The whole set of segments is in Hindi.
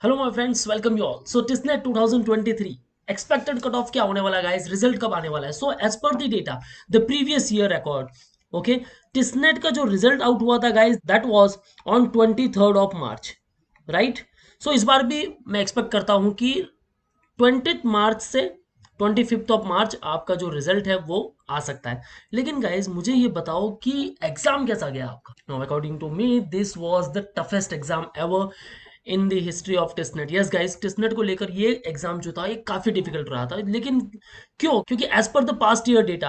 Hello my friends, welcome you all. So टिस्नेट 2023 expected cut of क्या होने वाला है गाइस, रिजल्ट कब आने वाला है? So as per the data the previous year record, okay, टिस्नेट का जो रिजल्ट आउट हुआ था guys, that was on 23rd of March, right. So इस बार भी मैं एक्सपेक्ट करता हूं कि 20 मार्च से 25 ऑफ मार्च आपका जो रिजल्ट है वो आ सकता है। लेकिन गाइज मुझे ये बताओ कि एग्जाम कैसा गया आपका? According to me this was the toughest exam ever in the history of Testnet. Yes guys, Testnet को लेकर ये एग्जाम जो था ये काफी डिफिकल्ट रहा था। लेकिन क्यों? क्योंकि as per the past year data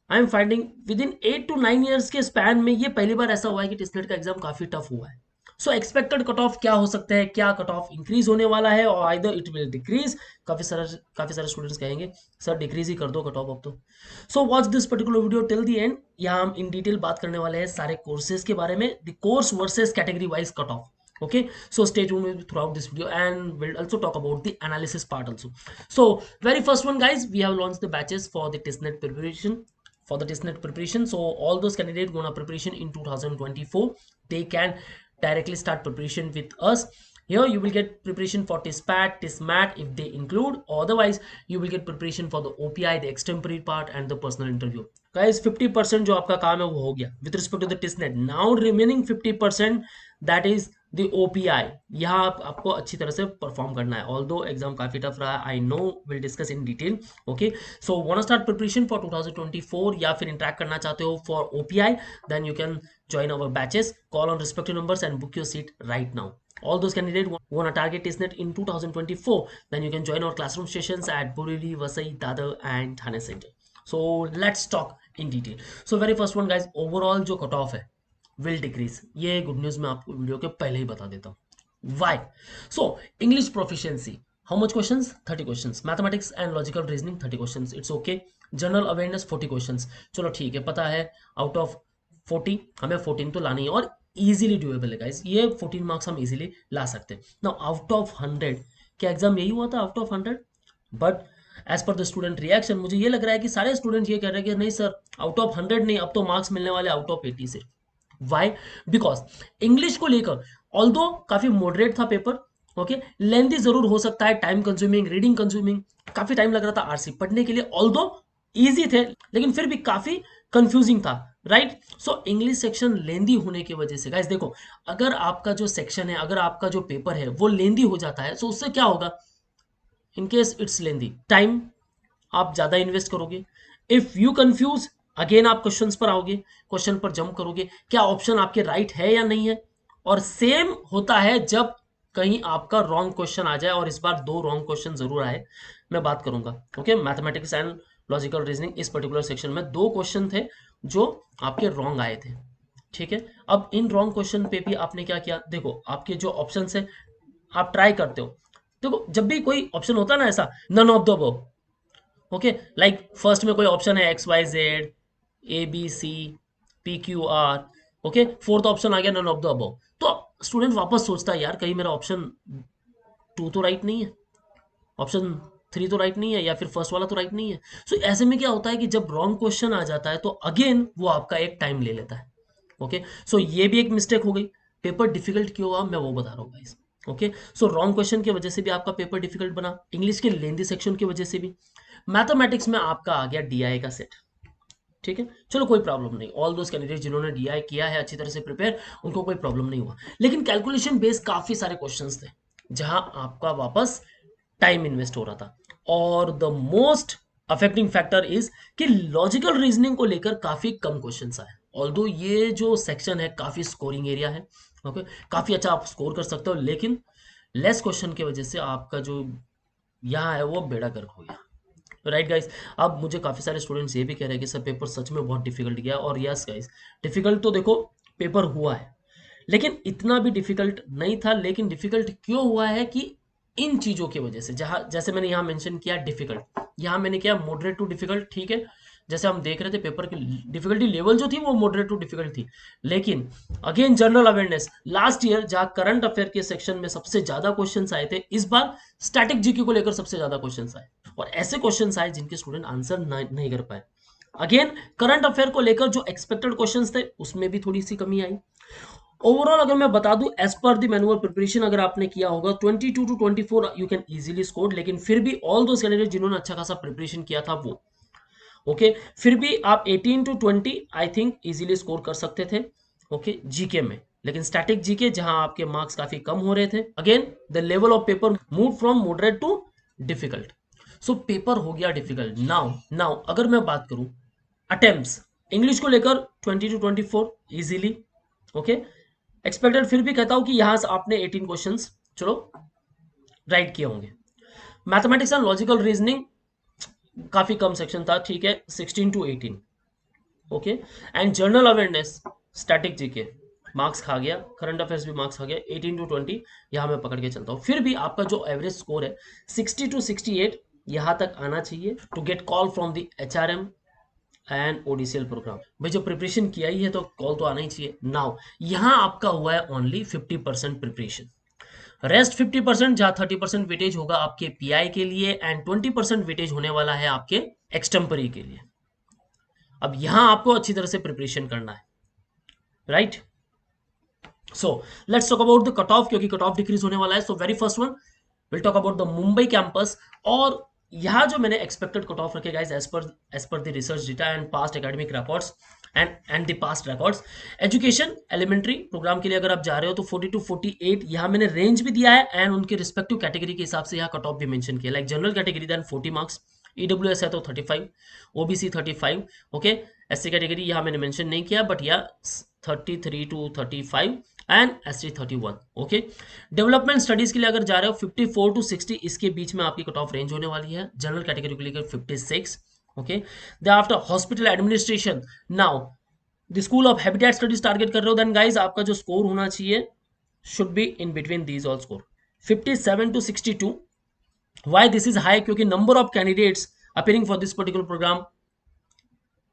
I am finding with in 8 to 9 years के स्पैन में ये पहली बार ऐसा हुआ है कि टेस्टनेट का एग्जाम काफी टफ हुआ है। सो एक्सपेक्टेड कट ऑफ क्या हो सकता है? क्या कट ऑफ इंक्रीज होने वाला है और आइदर इट विल डिक्रीज? काफी सारे स्टूडेंट्स कहेंगे सर डिक्रीज ही कर दो कट ऑफ अब तो। So watch this particular video till the end. यहाँ हम इन डिटेल बात करने वाले हैं सारे कोर्सेज के बारे में, the course versus category wise cut off. Okay, so stay tuned with throughout this video and we'll also talk about the analysis part also. So very first one guys, we have launched the batches for the testnet preparation. So all those candidates gonna preparation in 2024, they can directly start preparation with us. Here you will get preparation for TISPAT, TISMAT if they include. Otherwise you will get preparation for the OPI, the extempore part and the personal interview. Guys 50% जो आपका काम है वो हो गया with respect to the TISNET. Now remaining 50% that is the OPI. यहाँ आपको अच्छी तरह से परफॉर्म करना है। ऑल्दो एग्जाम काफी टफ रहा है, I know, will discuss in detail. Okay, so want start preparation for 2024 या फिर इंटरेक्ट करना चाहते हो for OPI, then you can join our batches, call on respective numbers and book your seat right now. All those candidates want to target TISNET in 2024, then you can join our classroom sessions at Borivali, Vasai, Dadar and Thane Center. So let's talk in detail. So very first one guys, overall जो कट ऑफ है विल डिक्रीज। ये गुड न्यूज मैं आपको वीडियो के पहले ही बता देता हूँ वाई। So English proficiency, how much questions? 30 questions. Mathematics and logical reasoning 30 questions, it's okay. General awareness 40 questions, चलो ठीक है, पता है आउट ऑफ 40 हमें 14 तो लानी है और इजीली डुएबल है गाइस, ये 14 मार्क्स हम इजीली ला सकते हैं। नाउ आउट ऑफ 100, क्या एग्जाम यही हुआ था out of 100? But as per the student reaction मुझे ये लग रहा है कि सारे स्टूडेंट ये कह रहे हैं कि नहीं सर, आउट ऑफ 100 नहीं, अब तो मार्क्स मिलने वाले आउट ऑफ 80 से। वाई? बिकॉज इंग्लिश को लेकर ऑल्दो काफी मॉडरेट था पेपर, ओके, लेंथी जरूर हो सकता है, टाइम कंज्यूमिंग, रीडिंग कंज्यूमिंग, काफी टाइम लग रहा था आरसी पढ़ने के लिए। ऑल्दो इजी थे लेकिन फिर भी काफी कंफ्यूजिंग था, राइट। सो इंग्लिश सेक्शन लेंदी होने की वजह से गाइस देखो, अगर आपका जो सेक्शन है, अगर आपका जो पेपर है वो लेंदी हो जाता है तो उससे क्या होगा? In case it's lengthy, time आप ज्यादा इन्वेस्ट करोगे। इफ यू कंफ्यूज, अगेन आप क्वेश्चंस पर आओगे, क्वेश्चन पर जंप करोगे, क्या ऑप्शन आपके राइट है या नहीं है। और सेम होता है जब कहीं आपका रॉन्ग क्वेश्चन आ जाए, और इस बार 2 रॉन्ग क्वेश्चन जरूर आए, मैं बात करूंगा। Okay, mathematics and logical reasoning इस पर्टिकुलर सेक्शन में 2 क्वेश्चन थे जो आपके रॉन्ग आए थे, ठीक है। अब इन रॉन्ग क्वेश्चन पे भी आपने क्या किया? देखो आपके जो ऑप्शन है आप ट्राई करते हो। देखो जब भी कोई ऑप्शन होता है ना ऐसा, none of the above, okay, like first में कोई ऑप्शन है XYZ ABC PQR, okay, fourth option आ गया नन ऑफ द अबव, तो स्टूडेंट वापस सोचता है यार कहीं मेरा ऑप्शन 2 तो राइट नहीं है, ऑप्शन 3 तो राइट नहीं है, या फिर फर्स्ट वाला तो राइट नहीं है। सो ऐसे में क्या होता है कि जब रॉन्ग क्वेश्चन आ जाता है तो अगेन वो आपका एक टाइम ले लेता है। ओके, सो ये भी एक मिस्टेक हो गई। पेपर डिफिकल्ट क्यों हुआ मैं वो बता रहा हूँ guys. Okay, so wrong question की वजह से भी आपका पेपर डिफिकल्ट बना, इंग्लिश के लेंदी सेक्शन की वजह से भी। मैथमेटिक्स में आपका आ गया DI का सेट, ठीक है, चलो कोई प्रॉब्लम नहीं। ऑल दोस कैंडिडेट जिन्होंने DI किया है अच्छी तरह से प्रिपेयर, उनको कोई प्रॉब्लम नहीं हुआ। लेकिन कैलकुलेशन बेस्ड काफी सारे क्वेश्चंस थे जहां आपका वापस टाइम इन्वेस्ट हो रहा था। और the most affecting factor is कि लॉजिकल रीजनिंग को लेकर काफी कम क्वेश्चंस आए। ऑल्दो ये जो सेक्शन है काफी स्कोरिंग एरिया है, ओके, काफी अच्छा आप स्कोर कर सकते हो, लेकिन लेस क्वेश्चन की वजह से आपका जो यहाँ है वो बेड़ा गर्क हो गया, राइट गाइस। अब मुझे काफी सारे स्टूडेंट्स ये भी कह रहे हैं कि सर पेपर सच में बहुत डिफिकल्ट गया, और यस गाइस, डिफिकल्ट तो देखो पेपर हुआ है, लेकिन इतना भी डिफिकल्ट नहीं था। लेकिन डिफिकल्ट क्यों हुआ है कि इन चीजों की वजह से, जहां जैसे मैंने यहां मेंशन किया डिफिकल्ट, यहां मैंने किया मॉडरेट टू डिफिकल्ट, ठीक है। जैसे हम देख रहे थे पेपर की डिफिकल्टी लेवल जो थी वो मॉडरेट टू डिफिकल्ट थी। लेकिन again general awareness, last year जहां करंट अफेयर के सेक्शन में सबसे ज्यादा क्वेश्चंस आए थे, इस बार स्टैटिक जीके को लेकर सबसे ज्यादा क्वेश्चंस आए, और ऐसे क्वेश्चंस आए जिनके स्टूडेंट आंसर नहीं कर पाए। अगेन करंट अफेयर को लेकर जो एक्सपेक्टेड क्वेश्चंस थे उसमें भी थोड़ी सी कमी आई। ओवरऑल अगर मैं बता दूं as per the manual preparation अगर आपने किया होगा 22 to 24 you can easily score, लेकिन फिर भी ऑल दो कैंडिडेट जिन्होंने अच्छा खासा प्रिपरेशन किया था वो ओके फिर भी आप 18 to 20 I think easily score कर सकते थे ओके जीके में, लेकिन स्टैटिक जीके जहां आपके मार्क्स काफी कम हो रहे थे, again the level of paper move from moderate to difficult, so paper हो गया डिफिकल्ट। नाउ नाउ अगर मैं बात करूं अटेम्प्ट्स इंग्लिश को लेकर 20 टू 24 इजीली ओके एक्सपेक्टेड, फिर भी कहता हूं कि यहां से आपने 18 क्वेश्चंस चलो राइट किए होंगे। मैथमेटिक्स एंड लॉजिकल रीजनिंग काफी कम सेक्शन था, ठीक है 16 to 18 okay and general awareness static GK marks खा गया, करंट अफेयर्स भी मार्क्स खा गया 18 टू 20, यहां मैं पकड़ के चलता हूं। फिर भी आपका जो एवरेज स्कोर है 60 टू 68 यहां तक आना चाहिए to get call from the HRM and ODCL programme. भाई जो प्रिपरेशन किया ही है तो कॉल तो आना ही चाहिए। नाउ यहां आपका हुआ है ओनली 50% प्रिपरेशन, रेस्ट 50% जहां 30% वेटेज होगा आपके पीआई के लिए एंड 20% वेटेज होने वाला है आपके एक्सटेम्परी के लिए। अब यहां आपको अच्छी तरह से प्रिपरेशन करना है, right. So let's talk about the cut off, क्योंकि कट ऑफ डिक्रीज होने वाला है। So very first one will talk about the Mumbai campus, और यहां जो मैंने एक्सपेक्टेड कट ऑफ रखे guys as per the research data and past academic records and the past records. Education elementary program के लिए अगर आप जा रहे हो तो 40 टू 48 यहां मैंने रेंज भी दिया है एंड उनके रिस्पेक्टिव कैटेगरी के हिसाब से यहाँ कट ऑफ भी मेंशन किया, like general category then 40 marks, EWS है तो 35, ओबीसी 35 ओके, एससी कैटेगरी यहाँ मैंने मेंशन नहीं किया बट या 33 to 35 and ST 31 okay. Development studies के लिए अगर जा रहे हो 54 टू 60 इसके बीच में आपकी कट ऑफ रेंज होने वाली है, जनरल कैटेगरी को लेकर 56 okay. The after hospital administration, now the school of habitat studies target कर रहे हो देन गाइस आपका जो स्कोर होना चाहिए should be in between these all score 57 to 62। Why this is high, क्योंकि number of candidates appearing for this particular programme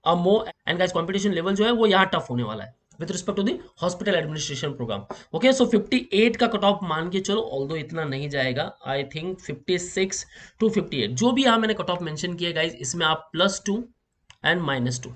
a more and guys competition level जो है वो यहाँ टफ होने वाला है with respect to the hospital administration programme okay. So 58 का कट ऑफ मान के चलो, ऑल्दो इतना नहीं जाएगा, आई थिंक 56 टू 58 जो भी यहाँ मैंने कट ऑफ मेंशन किया गाइस इसमें आप +2 एंड -2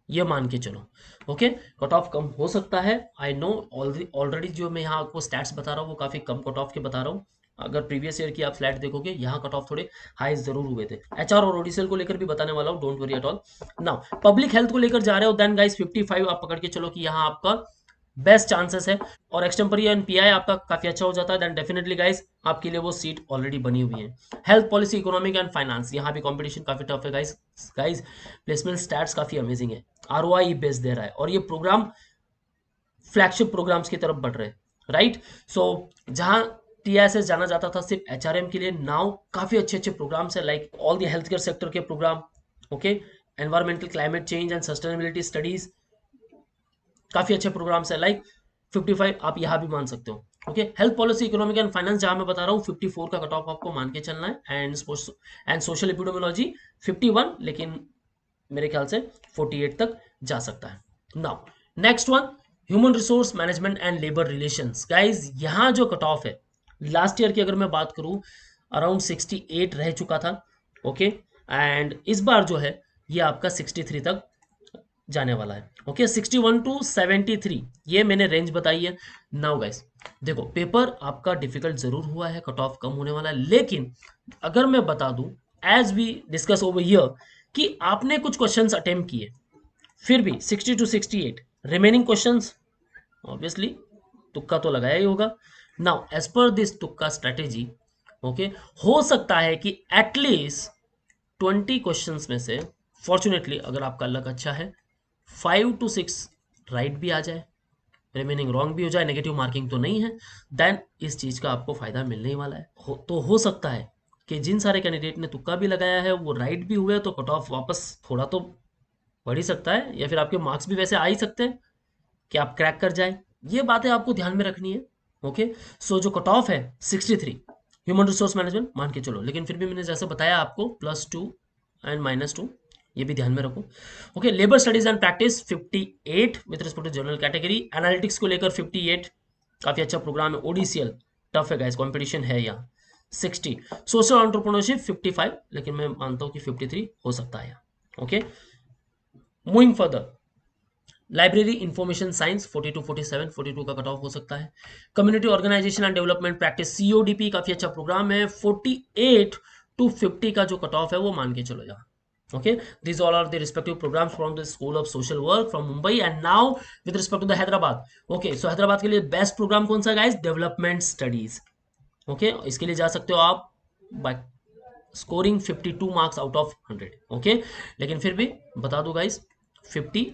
ये मान के चलो ओके। कट ऑफ कम हो सकता है, आई नो ऑलरेडी जो मैं यहाँ आपको स्टैट्स बता रहा हूँ वो काफी कम कट ऑफ के बता रहा हूँ। अगर प्रीवियस ईयर की आप फ्लैट देखोगे यहाँ कट ऑफ थोड़े हाई जरूर हुए थे। एचआर और ओडीसीएल को लेकर भी बताने वाला हूँ, don't worry at all. Now public health को लेकर जा रहे हो देन गाइस 55 आप पकड़ के चलो कि यहाँ आपका बेस्ट चांसेस है, और एक्सटेम्परी एंड पीआई आपका काफी अच्छा हो जाता है देन डेफिनेटली गाइस आपके लिए वो सीट ऑलरेडी बनी हुई है। Health policy economic and finance यहाँ भी कंपटीशन काफी टफ है गाइस। गाइस प्लेसमेंट स्टैट्स काफी अमेजिंग है, आरओआई बेस दे रहा है और ये प्रोग्राम फ्लैगशिप प्रोग्राम्स की तरफ बढ़ रहे हैं, राइट। सो जहां टीएसएस जाना जाता था सिर्फ एचआरएम के लिए, नाउ काफी अच्छे अच्छे प्रोग्राम्स है like all the health care sector के programme okay, environmental climate change and sustainability studies काफी अच्छे प्रोग्राम्स है लाइक 55 आप यहां भी मान सकते हो okay. Health policy economic and finance जहां मैं बता रहा हूँ 54 का कट ऑफ आपको मान के चलना है एंड सोशल एपिडेमोलॉजी 51, लेकिन मेरे ख्याल से 48 तक जा सकता है। Now next one human resource management and labour relations, guys यहां जो कट ऑफ है लास्ट ईयर की अगर मैं बात करूं अराउंड 68 रह चुका था ओके, एंड इस बार जो है ये आपका 63 तक जाने वाला है ओके। 61 टू 73 ये मैंने रेंज बताई है। नाउ गाइस देखो पेपर आपका डिफिकल्ट जरूर हुआ है, कट ऑफ कम होने वाला है, लेकिन अगर मैं बता दूं as we discuss over here कि आपने कुछ क्वेश्चंस अटेम्प्ट किए फिर भी 60 टू 68 रिमेनिंग क्वेश्चंस ऑब्वियसली तुक्का तो लगाया ही होगा। नाउ एज पर दिस तुक्का स्ट्रेटेजी ओके, हो सकता है कि एटलीस्ट 20 क्वेश्चंस में से फॉर्चुनेटली अगर आपका लक अच्छा है 5 टू 6 राइट भी आ जाए, रिमेनिंग रॉन्ग भी हो जाए, नेगेटिव मार्किंग तो नहीं है, देन इस चीज का आपको फायदा मिलने ही वाला है। तो हो सकता है कि जिन सारे कैंडिडेट ने तुक्का भी लगाया है वो राइट भी हुए तो कट ऑफ वापस थोड़ा तो बढ़ ही सकता है, या फिर आपके मार्क्स भी वैसे आ ही सकते हैं कि आप क्रैक कर जाए। ये बातें आपको ध्यान में रखनी है ओके। सो जो कट ऑफ है 63 ह्यूमन रिसोर्स मैनेजमेंट मान के चलो, लेकिन फिर भी मैंने जैसे बताया आपको +2 एंड -2 ये भी ध्यान में रखो okay. Labour studies and practice 58 with respect to general category, analytics को लेकर 58 काफी अच्छा प्रोग्राम है। ओडीसीएल टफ है गाइस, कंपटीशन है यहाँ 60। सोशल एंटरप्रेन्योरशिप 55, लेकिन मैं मानता हूँ कि 53 हो सकता है okay. Moving further library information science 42 47, 42 का कट ऑफ हो सकता है। Community organisation and development practice CODP काफी अच्छा प्रोग्राम है, 48 to 50 का जो कट ऑफ है वो मान के चलो यहाँ। Okay, these all are the respective programs from the School of Social Work from Mumbai. And now with respect to the Hyderabad, okay, so Hyderabad के लिए बेस्ट प्रोग्राम कौन सा है गाइस? Development studies. ओके, इसके लिए जा सकते हो आप by scoring 52 marks out of 100। Okay, लेकिन फिर भी बता दो गाइस 50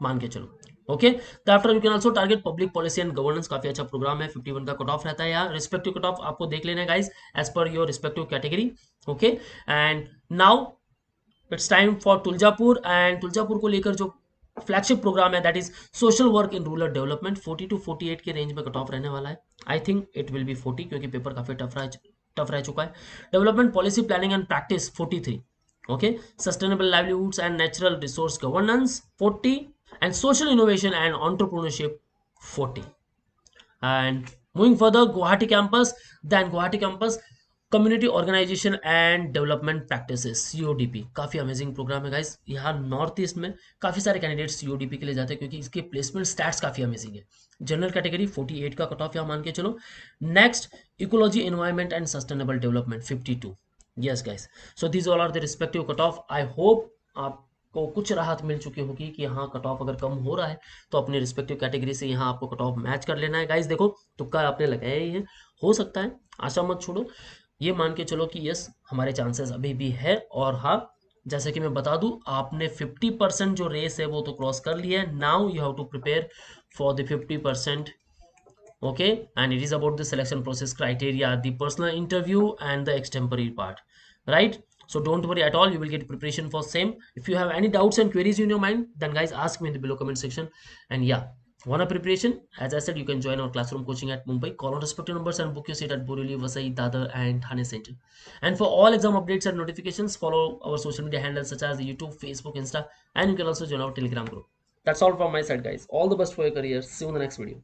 मान के चलो। ओके, तो after you can also target public policy and governance, काफी अच्छा प्रोग्राम है, 51 का कट ऑफ रहता है यार। रिस्पेक्टिव कट ऑफ आपको देख लेना है guys as per your respective category. Okay, and now it's time for Tuljapur. And Tuljapur को लेकर जो फ्लैगशिप प्रोग्राम है that is social work in rural development, 40 to 48 के रेंज में कट ऑफ रहने वाला है। I think it will be 40 क्योंकि पेपर काफी टफ रह चुका है। Development policy planning and practice 43। Okay, sustainable livelihoods and natural resource governance 40, and social innovation and entrepreneurship 40. And moving further, Guwahati campus, then Guwahati campus community organisation and development practices CODP, काफी अमेजिंग प्रोग्राम है गाइस। यहाँ नॉर्थ ईस्ट में काफी सारे कैंडिडेट सीओडीपी के लिए जाते हैं क्योंकि इसके प्लेसमेंट स्टैट्स काफी अमेजिंग है। जनरल कैटेगरी 48 का कट ऑफ यहाँ मान के चलो। Next, ecology environment and sustainable development 52। Yes guys, so these all are the respective cut off. I hope आपको कुछ राहत मिल चुकी होगी कि यहाँ कट ऑफ अगर कम हो रहा है तो अपने रिस्पेक्टिव कैटेगरी से यहाँ आपको कट ऑफ मैच कर लेना है गाइस। देखो तुक्का आपने लगाया ही है, हो सकता है, आशा मत छोड़ो, ये मान के चलो कि यस हमारे चांसेस अभी भी है। और हाँ, जैसे कि मैं बता दूं, आपने 50% जो रेस है वो तो क्रॉस कर लिया है। Now you have to prepare for the 50%। okay, and it is about the selection process criteria, the personal interview and the extemporary part, right? So don't worry at all, you will get preparation for same. If you have any doubts and queries in your mind, then guys ask me in the below comment section. And yeah, want a preparation, as I said, you can join our classroom coaching at Mumbai. Call on respective numbers and book your seat at Borivali, Vasai, Dadar and Thane Center. And for all exam updates and notifications, follow our social media handles such as YouTube, Facebook, Insta, and you can also join our Telegram group. That's all from my side guys. All the best for your career. See you in the next video.